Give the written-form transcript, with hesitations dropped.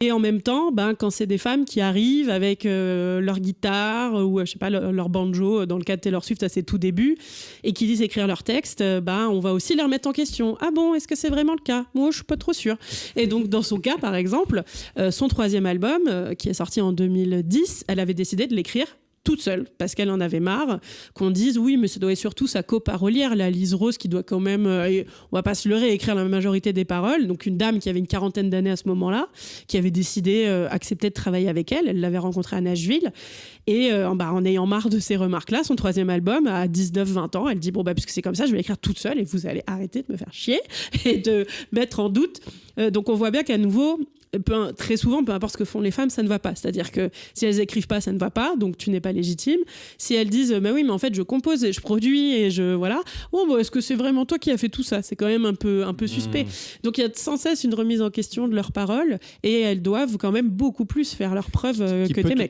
Et en même temps, quand c'est des femmes qui arrivent avec leur guitare ou je sais pas leur banjo, dans le cas de Taylor Swift à ses tout débuts, et qui disent écrire leur texte, on va aussi les remettre en question. Ah bon, est-ce que c'est vraiment le cas ? Moi, je suis pas trop sûre. Et donc dans son cas, par exemple, son 3e album, qui est sorti en 2010, elle avait décidé de l'écrire toute seule, parce qu'elle en avait marre qu'on dise oui, mais ça doit être surtout sa coparolière, la Liz Rose, qui doit quand même, on va pas se leurrer, écrire la majorité des paroles. Donc une dame qui avait une 40aine d'années à ce moment-là, qui avait décidé, accepter de travailler avec elle. Elle l'avait rencontrée à Nashville. Et en ayant marre de ces remarques-là, son 3e album, à 19-20 ans, elle dit puisque c'est comme ça, je vais l'écrire toute seule et vous allez arrêter de me faire chier et de mettre en doute. Donc on voit bien qu'à nouveau, très souvent, peu importe ce que font les femmes, ça ne va pas. C'est-à-dire que si elles écrivent pas, ça ne va pas, donc tu n'es pas légitime. Si elles disent oui, mais en fait je compose et je produis et je voilà, est-ce que c'est vraiment toi qui as fait tout ça ? C'est quand même un peu suspect. Donc il y a sans cesse une remise en question de leurs paroles et elles doivent quand même beaucoup plus faire leurs preuves que des mecs.